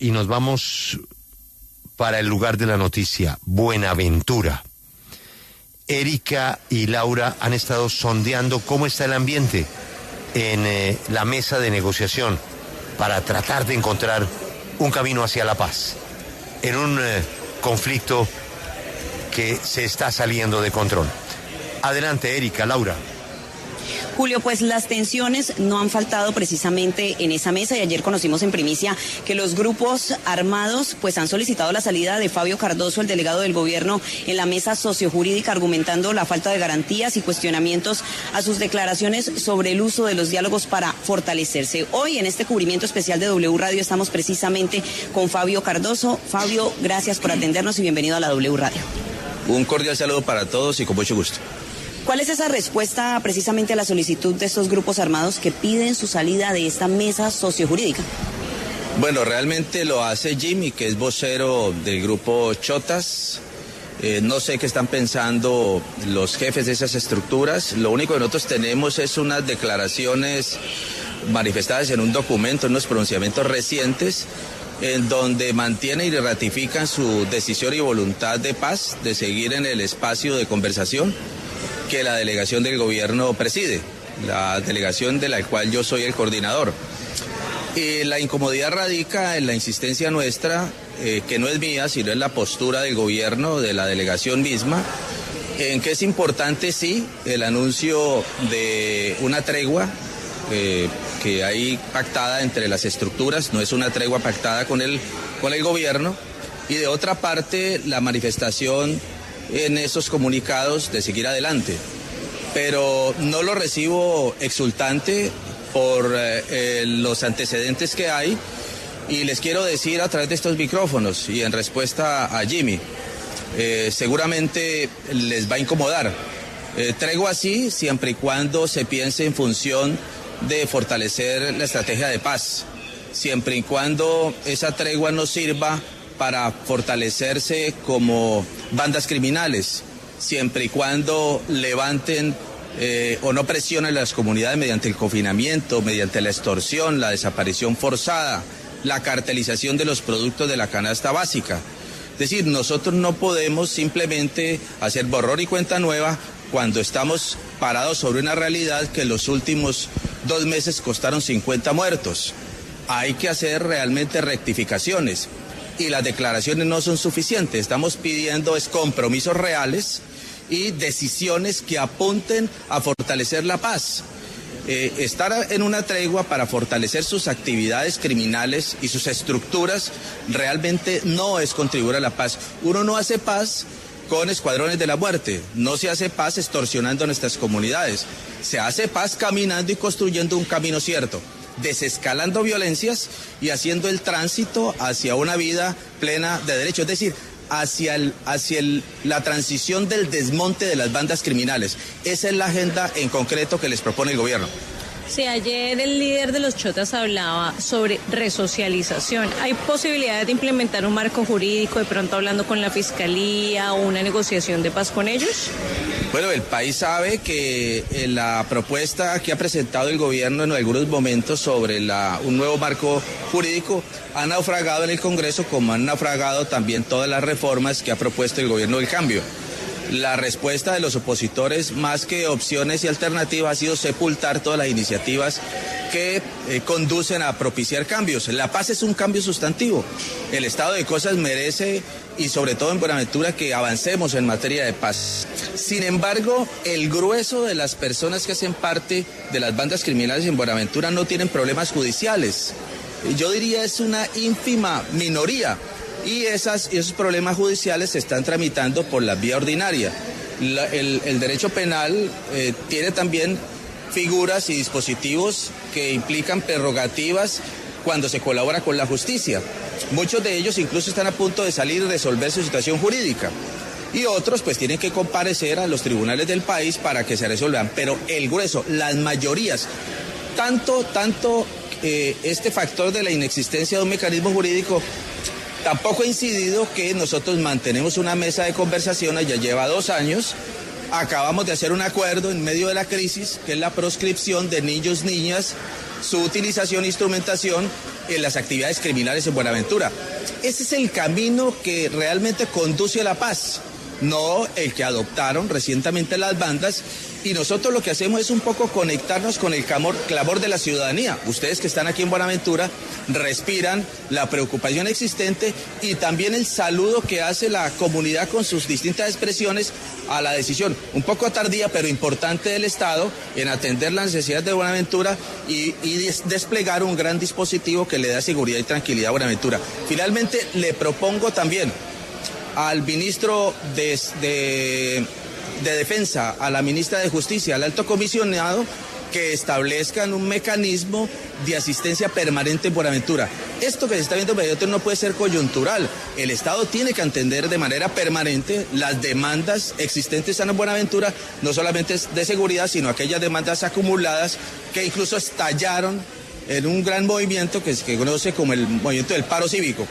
Y nos vamos para el lugar de la noticia, Buenaventura. Erika y Laura han estado sondeando cómo está el ambiente en la mesa de negociación para tratar de encontrar un camino hacia la paz en un conflicto que se está saliendo de control. Adelante, Erika, Laura. Julio, pues las tensiones no han faltado precisamente en esa mesa y ayer conocimos en primicia que los grupos armados pues han solicitado la salida de Fabio Cardoso, el delegado del gobierno, en la mesa sociojurídica, argumentando la falta de garantías y cuestionamientos a sus declaraciones sobre el uso de los diálogos para fortalecerse. Hoy en este cubrimiento especial de W Radio estamos precisamente con Fabio Cardoso. Fabio, gracias por atendernos y bienvenido a la W Radio. Un cordial saludo para todos y con mucho gusto. ¿Cuál es esa respuesta precisamente a la solicitud de estos grupos armados que piden su salida de esta mesa sociojurídica? Bueno, realmente lo hace Jimmy, que es vocero del grupo Chotas. No sé qué están pensando los jefes de esas estructuras. Lo único que nosotros tenemos es unas declaraciones manifestadas en un documento, unos pronunciamientos recientes, en donde mantienen y ratifican su decisión y voluntad de paz, de seguir en el espacio de conversación que la delegación del gobierno preside, la delegación de la cual yo soy el coordinador. La incomodidad radica en la insistencia nuestra, que no es mía, sino en la postura del gobierno, de la delegación misma, en que es importante, sí, el anuncio de una tregua que hay pactada entre las estructuras, no es una tregua pactada con el gobierno, y de otra parte la manifestación en esos comunicados de seguir adelante, pero no lo recibo exultante por los antecedentes que hay, y les quiero decir a través de estos micrófonos y en respuesta a Jimmy, seguramente les va a incomodar. Tregua así siempre y cuando se piense en función de fortalecer la estrategia de paz, siempre y cuando esa tregua nos sirva para fortalecerse como bandas criminales, siempre y cuando levanten o no presionen a las comunidades mediante el confinamiento, mediante la extorsión, la desaparición forzada, la cartelización de los productos de la canasta básica. Es decir, nosotros no podemos simplemente hacer borrón y cuenta nueva cuando estamos parados sobre una realidad que en los últimos 2 meses costaron 50 muertos. Hay que hacer realmente rectificaciones. Y las declaraciones no son suficientes. Estamos pidiendo compromisos reales y decisiones que apunten a fortalecer la paz. Estar en una tregua para fortalecer sus actividades criminales y sus estructuras realmente no es contribuir a la paz. Uno no hace paz con escuadrones de la muerte, no se hace paz extorsionando a nuestras comunidades, se hace paz caminando y construyendo un camino cierto, desescalando violencias y haciendo el tránsito hacia una vida plena de derecho, es decir, hacia la transición del desmonte de las bandas criminales. Esa es la agenda en concreto que les propone el gobierno. Sí, ayer el líder de los Chotas hablaba sobre resocialización. ¿Hay posibilidades de implementar un marco jurídico, de pronto hablando con la Fiscalía o una negociación de paz con ellos? Bueno, el país sabe que la propuesta que ha presentado el gobierno en algunos momentos sobre un nuevo marco jurídico ha naufragado en el Congreso, como han naufragado también todas las reformas que ha propuesto el gobierno del cambio. La respuesta de los opositores, más que opciones y alternativas, ha sido sepultar todas las iniciativas que conducen a propiciar cambios. La paz es un cambio sustantivo. El estado de cosas merece, y sobre todo en Buenaventura, que avancemos en materia de paz. Sin embargo, el grueso de las personas que hacen parte de las bandas criminales en Buenaventura no tienen problemas judiciales. Yo diría es una ínfima minoría. Y esos problemas judiciales se están tramitando por la vía ordinaria. El derecho penal tiene también figuras y dispositivos que implican prerrogativas cuando se colabora con la justicia. Muchos de ellos incluso están a punto de salir y resolver su situación jurídica. Y otros pues tienen que comparecer a los tribunales del país para que se resuelvan. Pero el grueso, las mayorías, tanto este factor de la inexistencia de un mecanismo jurídico tampoco ha incidido que nosotros mantenemos una mesa de conversación, ya lleva 2 años, acabamos de hacer un acuerdo en medio de la crisis, que es la proscripción de niños, niñas su utilización e instrumentación en las actividades criminales en Buenaventura. Ese es el camino que realmente conduce a la paz, no el que adoptaron recientemente las bandas, y nosotros lo que hacemos es un poco conectarnos con el clamor de la ciudadanía. Ustedes que están aquí en Buenaventura respiran la preocupación existente y también el saludo que hace la comunidad con sus distintas expresiones a la decisión, un poco tardía pero importante del Estado en atender las necesidades de Buenaventura y desplegar un gran dispositivo que le da seguridad y tranquilidad a Buenaventura. Finalmente le propongo también al ministro de Defensa, a la ministra de Justicia, al alto comisionado, que establezcan un mecanismo de asistencia permanente en Buenaventura. Esto que se está viendo en Buenaventura no puede ser coyuntural. El Estado tiene que atender de manera permanente las demandas existentes en Buenaventura, no solamente de seguridad, sino aquellas demandas acumuladas que incluso estallaron en un gran movimiento que se conoce como el movimiento del paro cívico.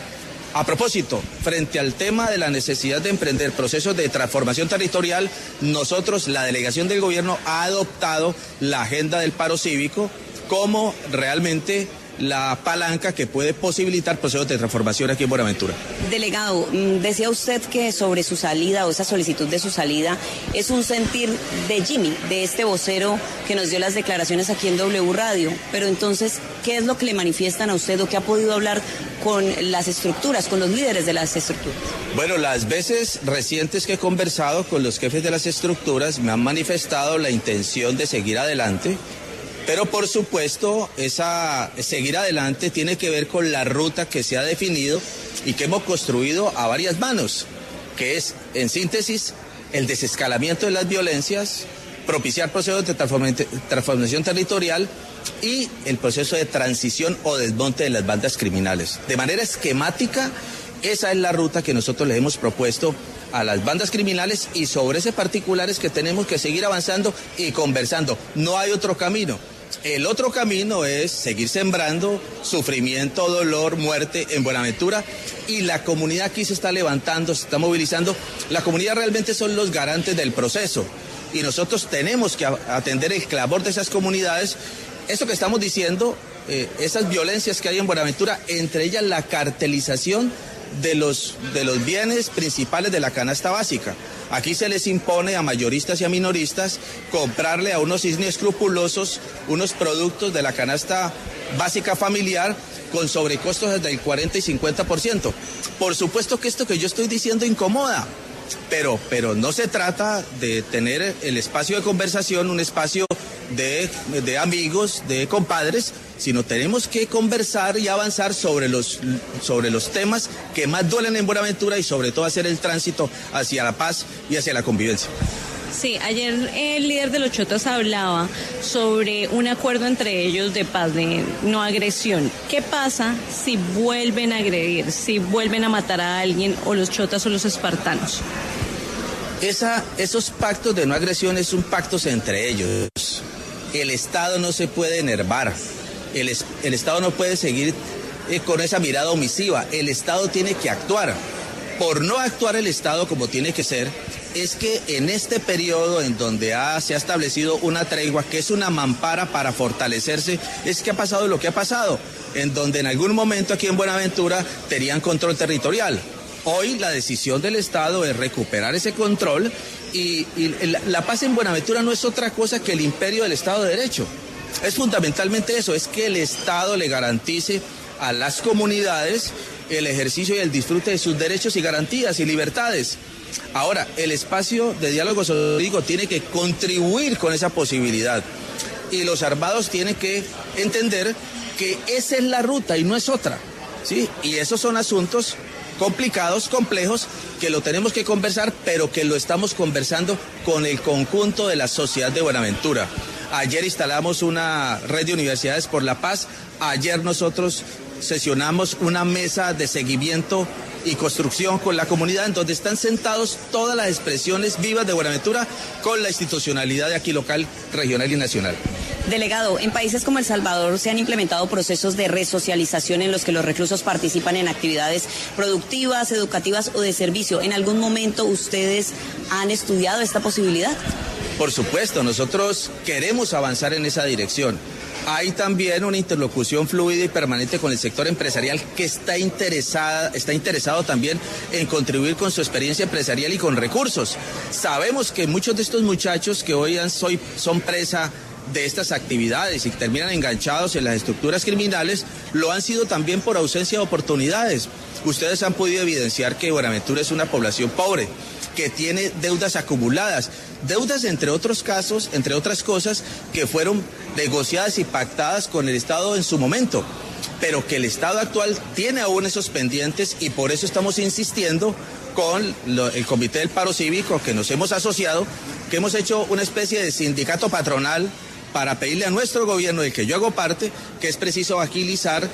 A propósito, frente al tema de la necesidad de emprender procesos de transformación territorial, nosotros, la delegación del gobierno, ha adoptado la agenda del paro cívico como realmente la palanca que puede posibilitar procesos de transformación aquí en Buenaventura. Delegado, decía usted que sobre su salida o esa solicitud de su salida es un sentir de Jimmy, de este vocero que nos dio las declaraciones aquí en W Radio, pero entonces, ¿qué es lo que le manifiestan a usted o qué ha podido hablar con las estructuras, con los líderes de las estructuras? Bueno, las veces recientes que he conversado con los jefes de las estructuras me han manifestado la intención de seguir adelante. Pero por supuesto, esa seguir adelante tiene que ver con la ruta que se ha definido y que hemos construido a varias manos, que es, en síntesis, el desescalamiento de las violencias, propiciar procesos de transformación territorial y el proceso de transición o desmonte de las bandas criminales. De manera esquemática, esa es la ruta que nosotros les hemos propuesto a las bandas criminales y sobre ese particular es que tenemos que seguir avanzando y conversando. No hay otro camino. El otro camino es seguir sembrando sufrimiento, dolor, muerte en Buenaventura y la comunidad aquí se está levantando, se está movilizando. La comunidad realmente son los garantes del proceso y nosotros tenemos que atender el clamor de esas comunidades. Esto que estamos diciendo, esas violencias que hay en Buenaventura, entre ellas la cartelización de los bienes principales de la canasta básica. Aquí se les impone a mayoristas y a minoristas comprarle a unos inescrupulosos unos productos de la canasta básica familiar con sobrecostos desde el 40 y 50%. Por supuesto que esto que yo estoy diciendo incomoda, pero no se trata de tener el espacio de conversación, un espacio de amigos, de compadres, sino tenemos que conversar y avanzar sobre los temas que más duelen en Buenaventura y sobre todo hacer el tránsito hacia la paz y hacia la convivencia. Sí, ayer el líder de los Chotas hablaba sobre un acuerdo entre ellos de paz, de no agresión. ¿Qué pasa si vuelven a agredir, si vuelven a matar a alguien o los Chotas o los espartanos? Esos pactos de no agresión es un pacto entre ellos. El Estado no se puede enervar. El Estado no puede seguir con esa mirada omisiva. El Estado tiene que actuar. Por no actuar el Estado como tiene que ser, es que en este periodo en donde se ha establecido una tregua, que es una mampara para fortalecerse, es que ha pasado lo que ha pasado, en donde en algún momento aquí en Buenaventura tenían control territorial. Hoy la decisión del Estado es recuperar ese control y la paz en Buenaventura no es otra cosa que el imperio del Estado de Derecho. Es fundamentalmente eso, es que el Estado le garantice a las comunidades el ejercicio y el disfrute de sus derechos y garantías y libertades. Ahora, el espacio de diálogo social tiene que contribuir con esa posibilidad y los armados tienen que entender que esa es la ruta y no es otra, ¿sí? Y esos son asuntos complicados, complejos, que lo tenemos que conversar, pero que lo estamos conversando con el conjunto de la sociedad de Buenaventura. Ayer instalamos una red de universidades por la paz, ayer nosotros sesionamos una mesa de seguimiento y construcción con la comunidad en donde están sentados todas las expresiones vivas de Buenaventura con la institucionalidad de aquí local, regional y nacional. Delegado, en países como El Salvador se han implementado procesos de resocialización en los que los reclusos participan en actividades productivas, educativas o de servicio. ¿En algún momento ustedes han estudiado esta posibilidad? Por supuesto, nosotros queremos avanzar en esa dirección. Hay también una interlocución fluida y permanente con el sector empresarial que está interesado también en contribuir con su experiencia empresarial y con recursos. Sabemos que muchos de estos muchachos que hoy son presa de estas actividades y que terminan enganchados en las estructuras criminales, lo han sido también por ausencia de oportunidades. Ustedes han podido evidenciar que Buenaventura es una población pobre, que tiene deudas acumuladas, deudas entre otros casos, entre otras cosas, que fueron negociadas y pactadas con el Estado en su momento, pero que el Estado actual tiene aún esos pendientes y por eso estamos insistiendo con el Comité del Paro Cívico, que nos hemos asociado, que hemos hecho una especie de sindicato patronal para pedirle a nuestro gobierno, del que yo hago parte, que es preciso agilizar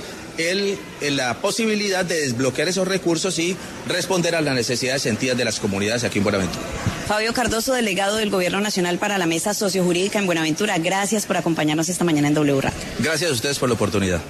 la posibilidad de desbloquear esos recursos y responder a las necesidades sentidas de las comunidades aquí en Buenaventura. Fabio Cardoso, delegado del Gobierno Nacional para la Mesa Sociojurídica en Buenaventura, gracias por acompañarnos esta mañana en W Radio. Gracias a ustedes por la oportunidad.